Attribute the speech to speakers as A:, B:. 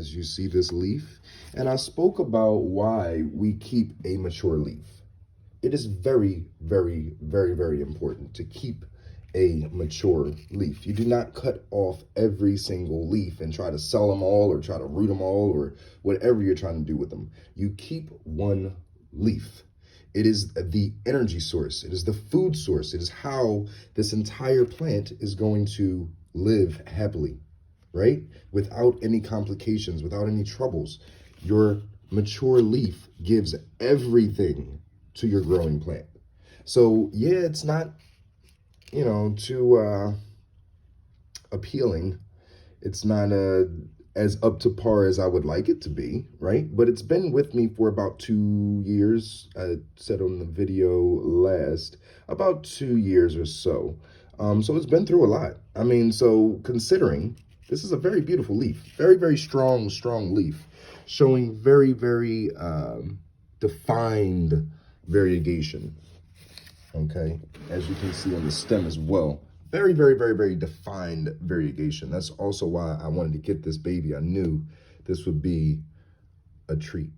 A: as you see this leaf, and I spoke about why we keep a mature leaf. It is very, very, very, very important to keep a mature leaf. You do not cut off every single leaf and try to sell them all or try to root them all or whatever you're trying to do with them. You keep one leaf. It is the energy source. It is the food source. It is how this entire plant is going to live happily, right? Without any complications, without any troubles. Your mature leaf gives everything to your growing plant. So yeah, it's not, too appealing. It's not as up to par as I would like it to be, right? But it's been with me for about 2 years. I said on the video last, about 2 years or so. So it's been through a lot. I mean, so considering this is a very beautiful leaf, very, very strong leaf, showing very, very defined variegation. Okay, as you can see on the stem as well. Very, very, very, very defined variegation. That's also why I wanted to get this baby. I knew this would be a treat.